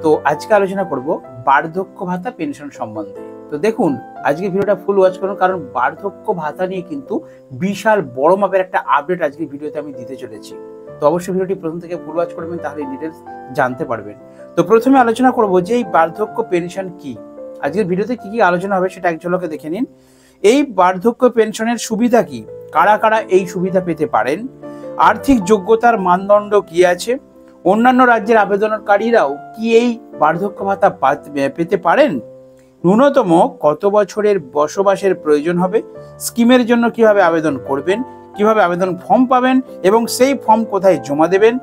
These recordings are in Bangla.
তো আজকে আলোচনা করব বার্ধক্য ভাতা পেনশন সম্বন্ধে। তো দেখুন, আজকে ভিডিওটা ফুল ওয়াচ করুন, কারণ বার্ধক্য ভাতা নিয়ে কিন্তু বিশাল বড় মাপের একটা আপডেট আজকে ভিডিওতে আমি দিতে চলেছি। তো অবশ্যই ভিডিওটি প্রথম থেকে ফুল ওয়াচ করবেন, তাহলে ডিটেলস জানতে পারবেন। তো প্রথমে আলোচনা করব যে এই বার্ধক্য পেনশন কি। আজকের ভিডিওতে কি কি আলোচনা হবে সেটা এক ঝলকে দেখে নিন। এই বার্ধক্য পেনশনের সুবিধা কি, কারা কারা এই সুবিধা পেতে পারেন, আর্থিক যোগ্যতার মানদণ্ড কি আছে, অন্যান্য রাজ্যের আবেদনকারীরাও কি এই বার্ধক্য ভাতা পেতে পারেন, ন্যূনতম কত বছরের বসবাসের প্রয়োজন হবে, স্কিমের জন্য কিভাবে আবেদন করবেন, কিভাবে আবেদন ফর্ম পাবেন এবং সেই ফর্ম কোথায় জমা দেবেন,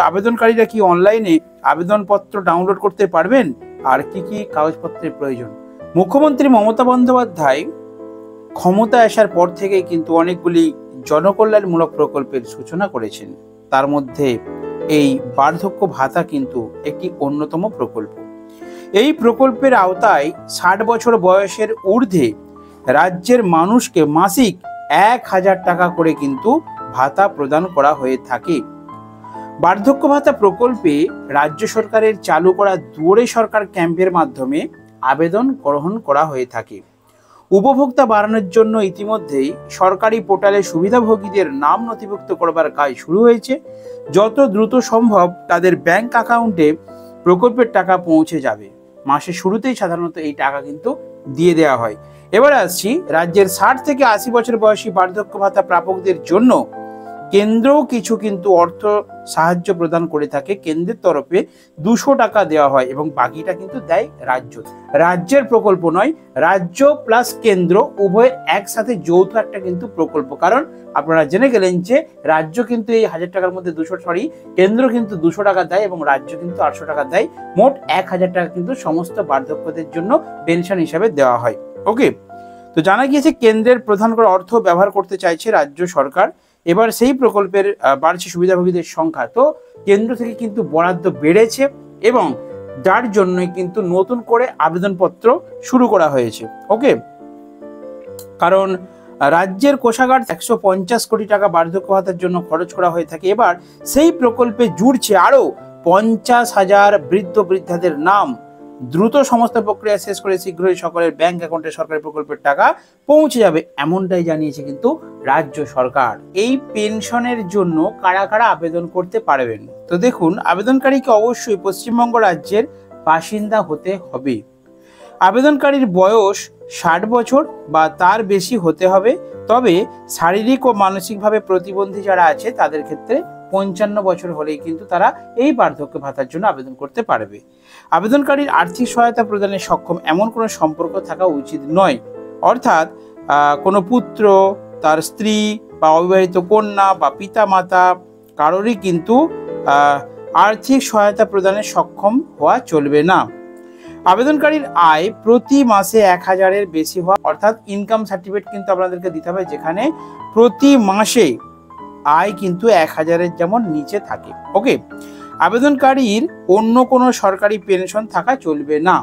আবেদনকারীরা কি অনলাইনে আবেদনপত্র ডাউনলোড করতে পারবেন, আর কি কি কাগজপত্রের প্রয়োজন। মুখ্যমন্ত্রী মমতা বন্দ্যোপাধ্যায় ক্ষমতায় আসার পর থেকেই কিন্তু অনেকগুলি জনকল্যাণমূলক প্রকল্পের সূচনা করেছেন। তার মধ্যে এই বার্ধক্য ভাতা কিন্তু একটি অন্যতম প্রকল্প। এই প্রকল্পের আওতায় ৬০ বছর বয়সের ঊর্ধ্বে রাজ্যের মানুষকে মাসিক ১,০০০ টাকা করে কিন্তু ভাতা প্রদান করা হয়ে থাকে। বার্ধক্য ভাতা প্রকল্পে রাজ্য সরকারের চালু করা দুয়ারে সরকার ক্যাম্পের মাধ্যমে আবেদন গ্রহণ করা হয়ে থাকে। উপভোক্তা বাড়ানোর জন্য ইতিমধ্যেই সরকারি পোর্টালে সুবিধাভোগীদের নাম নথিভুক্ত করবার কাজ শুরু হয়েছে। যত দ্রুত সম্ভব তাদের ব্যাংক অ্যাকাউন্টে প্রকল্পের টাকা পৌঁছে যাবে। মাসের শুরুতেই সাধারণত এই টাকা কিন্তু দিয়ে দেওয়া হয়। এবার আসছি রাজ্যের ৬০ থেকে ৮০ বছর বয়সী বার্ধক্য ভাতা প্রাপকদের জন্য কেন্দ্রও কিছু কিন্তু অর্থ সাহায্য প্রদান করে থাকে। কেন্দ্রের তরফে ২০০ টাকা দেওয়া হয় এবং বাকিটা কিন্তু দেয় রাজ্য। রাজ্যের প্রকল্প নয়, রাজ্য প্লাস কেন্দ্র উভয়ের একসাথে যৌথ একটা কিন্তু প্রকল্প। কারণ আপনারা জেনে গেলেন যে রাজ্য কিন্তু এই ১০০০ টাকার মধ্যে কেন্দ্র কিন্তু ২০০ টাকা দেয় এবং রাজ্য কিন্তু ৮০০ টাকা দেয়। মোট ১,০০০ টাকা কিন্তু সমস্ত বার্ধক্যদের জন্য পেনশন হিসাবে দেওয়া হয়। ওকে, তো জানা গিয়েছে কেন্দ্রের প্রধান করে অর্থ ব্যবহার করতে চাইছে রাজ্য সরকার। এবার সেই প্রকল্পের বাড়ছে সুবিধাভোগীদের সংখ্যা। তো কেন্দ্র থেকে কিন্তু বরাদ্দ বেড়েছে এবং যার জন্যই কিন্তু নতুন করে আবেদনপত্র শুরু করা হয়েছে। ওকে, কারণ রাজ্যের কোষাগার ১৫০ কোটি টাকা বার্ধক্য ভাতার জন্য খরচ করা হয়ে থাকে। এবার সেই প্রকল্পে জুড়ছে আরো ৫০,০০০ বৃদ্ধ বৃদ্ধাদের নাম। দ্রুত সমস্ত প্রক্রিয়া শেষ করে শীঘ্রই সকলের ব্যাংক অ্যাকাউন্টে সরকারি প্রকল্পের টাকা পৌঁছে যাবে, এমনটাই জানিয়েছে কিন্তু রাজ্য সরকার। এই পেনশনের জন্য কারা কারা আবেদন করতে পারবেন। তো দেখুন, আবেদনকারীকে অবশ্যই পশ্চিমবঙ্গ রাজ্যের বাসিন্দা হতে হবে। আবেদনকারীর বয়স ৬০ বছর বা তার বেশি হতে হবে। তবে শারীরিক ও মানসিকভাবে প্রতিবন্ধী যারা আছে তাদের ক্ষেত্রে ৫৫ বছর হলেই কিন্তু তারা এই বার্ধক্য ভাতার জন্য আবেদন করতে পারবে। আবেদনকারীর আর্থিক সহায়তা প্রদানে সক্ষম এমন কোনো সম্পর্ক থাকা উচিত নয়। অর্থাৎ কোনো পুত্র, তার স্ত্রী বা অবিবাহিত কন্যা বা পিতা মাতা কারোরই কিন্তু আর্থিক সহায়তা প্রদানে সক্ষম হওয়া চলবে না। আবেদনকারীর আয় প্রতি মাসে ১,০০০-এর বেশি হওয়া, অর্থাৎ ইনকাম সার্টিফিকেট কিন্তু আপনাদেরকে দিতে হবে, যেখানে প্রতি মাসে আয় কিন্তু ১,০০০-এর যেমন নিচে থাকে। ওকে, আবেদনকারীর অন্য কোনো সরকারি পেনশন থাকা চলবে না।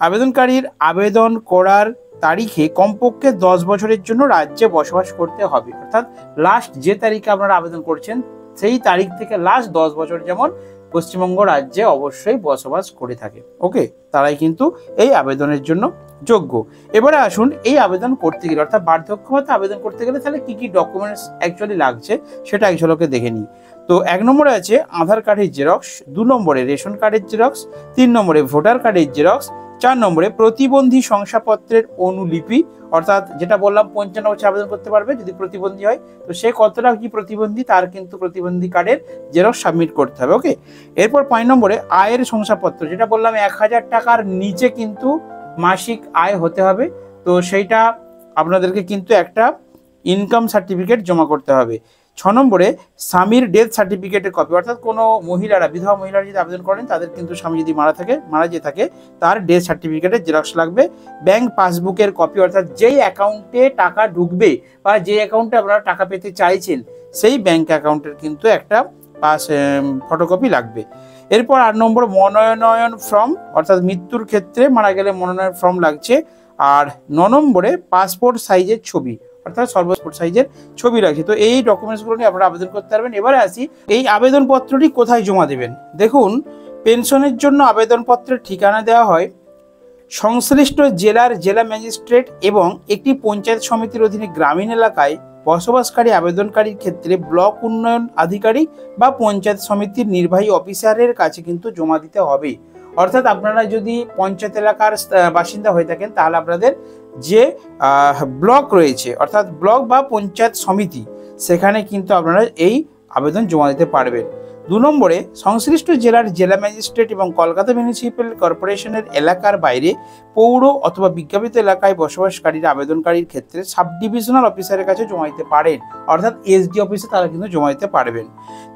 আবেদনকারীর আবেদন করার তারিখে কমপক্ষে ১০ বছরের জন্য রাজ্যে বসবাস করতে হবে। অর্থাৎ লাস্ট যে তারিখে আপনারা আবেদন করছেন সেই তারিখ থেকে লাস্ট ১০ বছর যেমন পশ্চিমবঙ্গ রাজ্যে অবশ্যই বসবাস করে থাকে। ওকে, তারাই কিন্তু এই আবেদনের জন্য যোগ্য। এবারে আসুন, এই আবেদন করতে গেলে অর্থাৎ বার্ধক্য ভাতা আবেদন করতে গেলে তাহলে কি কি ডকুমেন্টস অ্যাকচুয়ালি লাগছে সেটা এক ঝলকে দেখে নিই। তো ১ নম্বরে আছে আধার কার্ডের জেরক্স, ২ নম্বরে রেশন কার্ডের জেরক্স, ৩ নম্বরে ভোটার কার্ডের জেরক্স, ৪ নম্বরে প্রতিবন্ধী শংসাপত্রের অনুলিপি। অর্থাৎ যেটা বললাম ৫৫ বছর আবেদন করতে পারবে যদি প্রতিবন্ধী হয়, তো সে কতটা কি প্রতিবন্ধী তার কিন্তু প্রতিবন্ধী কার্ডের জেরক্স সাবমিট করতে হবে। ওকে, এরপর ৫ নম্বরে আয়ের শংসাপত্র, যেটা বললাম ১,০০০ টাকার নিচে কিন্তু মাসিক আয় হতে হবে। তো সেইটা আপনাদেরকে কিন্তু একটা ইনকাম সার্টিফিকেট জমা করতে হবে। ৬ নম্বরে স্বামীর ডেথ সার্টিফিকেটের কপি, অর্থাৎ কোনো মহিলারা, বিধবা মহিলারা যদি আবেদন করেন তাদের কিন্তু স্বামী যদি মারা যেয়ে থাকে তার ডেথ সার্টিফিকেটের জেরক্স লাগবে। ব্যাংক পাসবুকের কপি, অর্থাৎ যেই অ্যাকাউন্টে টাকা ঢুকবে বা যে অ্যাকাউন্টে আপনারা টাকা পেতে চাইছেন সেই ব্যাংক অ্যাকাউন্টের কিন্তু একটা ফটোকপি লাগবে। এরপর ৮ নম্বর মনোনয়ন ফর্ম, অর্থাৎ মৃত্যুর ক্ষেত্রে মারা গেলে মনোনয়ন ফর্ম লাগছে। আর ৯ নম্বরে পাসপোর্ট সাইজের ছবি, অর্থাৎ সর্বস্পোর্ট সাইজের ছবি লাগছে। তো এই ডকুমেন্টসগুলো নিয়ে আপনারা আবেদন করতে পারবেন। এবারে আসি, এই আবেদনপত্রটি কোথায় জমা দেবেন। দেখুন, পেনশনের জন্য আবেদনপত্রের ঠিকানা দেওয়া হয় সংশ্লিষ্ট জেলার জেলা ম্যাজিস্ট্রেট এবং একটি পঞ্চায়েত সমিতির অধীনে গ্রামীণ এলাকায় বসবাসকারী আবেদনকারীর ক্ষেত্রে ব্লক উন্নয়ন আধিকারিক বা পঞ্চায়েত সমিতির নির্বাহী অফিসারের কাছে কিন্তু জমা দিতে হবে। অর্থাৎ আপনারা যদি পঞ্চায়েত এলাকার বাসিন্দা হয়ে থাকেন তাহলে আপনাদের যে ব্লক রয়েছে অর্থাৎ ব্লক বা পঞ্চায়েত সমিতি সেখানে কিন্তু আপনারা এই আবেদন জমা দিতে পারবেন। 2 নম্বরে সংশ্লিষ্ট জেলার জেলা ম্যাজিস্ট্রেট এবং কলকাতা মিউনিসিপ্যাল কর্পোরেশনের এলাকার বাইরে পৌর অথবা বিজ্ঞাপিত এলাকায় বসবাসকারীরা আবেদনকারীর ক্ষেত্রে সাব ডিভিশনাল অফিসারের কাছে জমা দিতে পারেন, অর্থাৎ এসডি অফিসে তারা কিন্তু জমা দিতে পারবেন।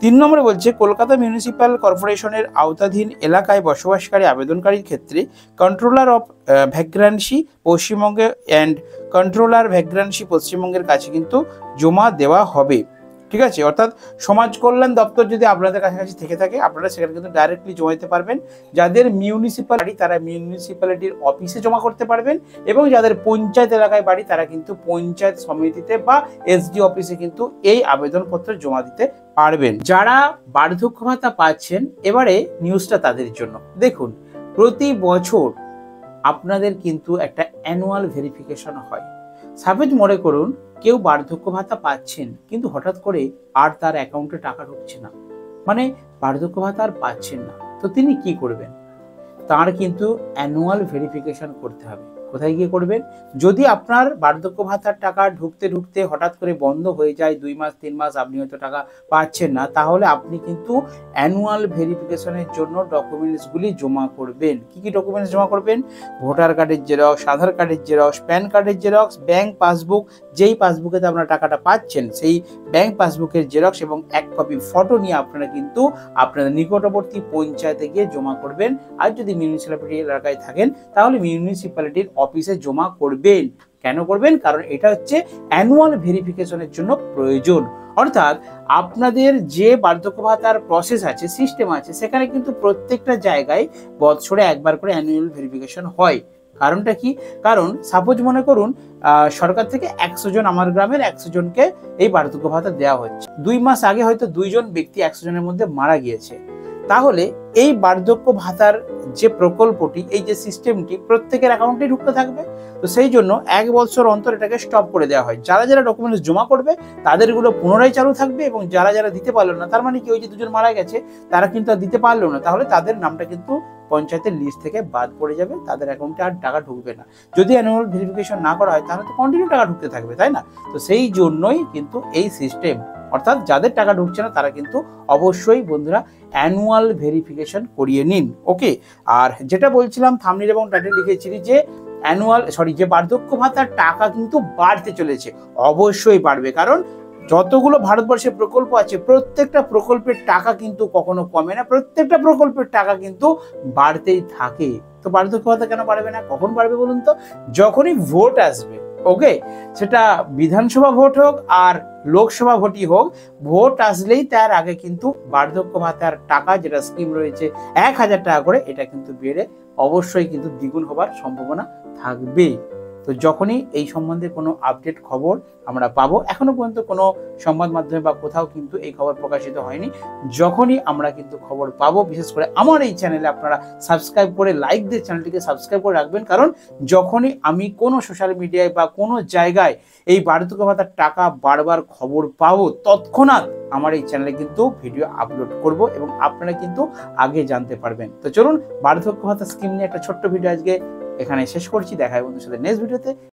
3 নম্বরে বলছে কলকাতা মিউনিসিপ্যাল কর্পোরেশনের আওতাধীন এলাকায় বসবাসকারী আবেদনকারীর ক্ষেত্রে কন্ট্রোলার অফ ভ্যাগ্রান্সি পশ্চিমবঙ্গে অ্যান্ড কন্ট্রোলার ভ্যাগ্রান্সি পশ্চিমবঙ্গের কাছে কিন্তু জমা দেওয়া হবে। ঠিক আছে, অর্থাৎ সমাজ কল্যাণ দপ্তর যদি আপনাদের কাছাকাছি থেকে থাকে আপনারা সেখানে কিন্তু ডাইরেক্টলি জমা দিতে পারবেন। যাদের মিউনিসিপ্যালিটি তারা মিউনিসিপ্যালিটির অফিসে জমা করতে পারবেন এবং যাদের পঞ্চায়েত এলাকায় বাড়ি তারা কিন্তু পঞ্চায়েত সমিতিতে বা এসডি অফিসে কিন্তু এই আবেদনপত্র জমা দিতে পারবেন। যারা বার্ধক্য ভাতা পাচ্ছেন এবারে নিউজটা তাদের জন্য। দেখুন, প্রতি বছর আপনাদের কিন্তু একটা অ্যানুয়াল ভেরিফিকেশন হয়। সাপোজ মনে করুন কেউ বার্ধক্য ভাতা পাচ্ছেন কিন্তু হঠাৎ করে আর তার অ্যাকাউন্টে টাকা ঢুকছে না, মানে বার্ধক্য ভাতা আর পাচ্ছেন না, তো তিনি কি করবেন? তার কিন্তু অ্যানুয়াল ভেরিফিকেশন করতে হবে। কোথায় গিয়ে করবেন? যদি আপনার বার্ধক্য ভাতার টাকা ঢুকতে ঢুকতে হঠাৎ করে বন্ধ হয়ে যায়, 2 মাস 3 মাস আপনি হয়তো টাকা পাচ্ছেন না, তাহলে আপনি কিন্তু অ্যানুয়াল ভেরিফিকেশনের জন্য ডকুমেন্টসগুলি জমা করবেন। কি কি ডকুমেন্টস জমা করবেন? ভোটার কার্ডের জেরক্স, আধার কার্ডের জেরক্স, প্যান কার্ডের জেরক্স, ব্যাংক পাসবুক, যেই পাসবুকেতে আপনারা টাকাটা পাচ্ছেন সেই ব্যাংক পাসবুকের জেরক্স এবং 1 কপি ফটো নিয়ে আপনারা কিন্তু আপনাদের নিকটবর্তী পঞ্চায়েতে গিয়ে জমা করবেন। আর যদি মিউনিসিপ্যালিটি এলাকায় থাকেন তাহলে মিউনিসিপ্যালিটির অফিসে জমা করবেন। কেন করবেন? কারণ এটা হচ্ছে অ্যানুয়াল ভেরিফিকেশনের জন্য প্রয়োজন। অর্থাৎ আপনাদের যে বার্ধক্য ভাতার প্রসেস আছে, সিস্টেম আছে, সেখানে কিন্তু প্রত্যেকটা জায়গায় বছরে একবার করে অ্যানুয়াল ভেরিফিকেশন হয়। কারণটা কি? কারণ সাপোজ মনে করুন সরকার থেকে 100 জন, আমার গ্রামের 100 জনকে এই বার্ধক্য ভাতা দেওয়া হচ্ছে। 2 মাস আগে হয়তো 2 জন ব্যক্তি 100 জনের মধ্যে মারা গিয়েছে, তাহলে এই বার্ধক্য ভাতার যে প্রকল্পটি, এই যে সিস্টেমটি প্রত্যেকের অ্যাকাউন্টে ঢুকতে থাকবে। তো সেই জন্য 1 বছর অন্তর এটাকে স্টপ করে দেওয়া হয়। যারা যারা ডকুমেন্টস জমা করবে তাদেরগুলো পুনরায় চালু থাকবে এবং যারা যারা দিতে পারলো না, তার মানে কি ওই যে 2 জন মারা গেছে তারা কিন্তু আর দিতে পারলো না, তাহলে তাদের নামটা কিন্তু পঞ্চায়েতের লিস্ট থেকে বাদ পড়ে যাবে, তাদের অ্যাকাউন্টে আর টাকা ঢুকবে না। যদি অ্যানুয়াল ভেরিফিকেশন না করা হয় তাহলে তো কন্টিনিউ টাকা ঢুকতে থাকবে, তাই না? তো সেই জন্যই কিন্তু এই সিস্টেম, অর্থাৎ যাদের টাকা ঢুকছে না তারা কিন্তু অবশ্যই বন্ধুরা অ্যানুয়াল ভেরিফিকেশন করিয়ে নিন। ওকে, আর যেটা বলছিলাম থাম্বনেল এবং টাইটেল লিখেছি যে যে বার্ধক্য ভাতার টাকা কিন্তু বাড়তে চলেছে, অবশ্যই বাড়বে। কারণ যতগুলো ভারতবর্ষে প্রকল্প আছে প্রত্যেকটা প্রকল্পের টাকা কিন্তু কখনো কমে না, প্রত্যেকটা প্রকল্পের টাকা কিন্তু বাড়তেই থাকে। তো বার্ধক্য ভাতা কেন বাড়বে না? কখন বাড়বে বলুন তো? যখনই ভোট আসবে। ওকে, সেটা বিধানসভা ভোট হোক আর লোকসভা ভোটই হোক, ভোট আসলেই তার আগে কিন্তু বার্ধক্য ভাতার টাকা যেটা স্কিম রয়েছে 1000 টাকা করে, এটা কিন্তু বেড়ে অবশ্যই কিন্তু দ্বিগুণ হবার সম্ভাবনা থাকবে। তো যখনই এই সম্বন্ধে কোনো আপডেট খবর আমরা পাবো, এখনো পর্যন্ত কোনো সংবাদ মাধ্যমে বা কোথাও কিন্তু এই খবর প্রকাশিত হয়নি, যখনই আমরা কিন্তু খবর পাবো, বিশেষ করে আমার এই চ্যানেলে আপনারা সাবস্ক্রাইব করে লাইক দিয়ে চ্যানেলটিকে সাবস্ক্রাইব করে রাখবেন। কারণ যখনই আমি কোনো সোশ্যাল মিডিয়ায় বা কোনো জায়গায় এই বার্ধক্য ভাতার টাকা বাড়বার খবর পাবো, তৎক্ষণাৎ আমার এই চ্যানেলে কিন্তু ভিডিও আপলোড করব এবং আপনারা কিন্তু আগে জানতে পারবেন। তো চলুন, বার্ধক্য ভাতা স্কিম নিয়ে একটা ছোট্ট ভিডিও আজকে এখানে শেষ করছি। দেখা হবে বন্ধুদের সাথে নেক্সট ভিডিওতে।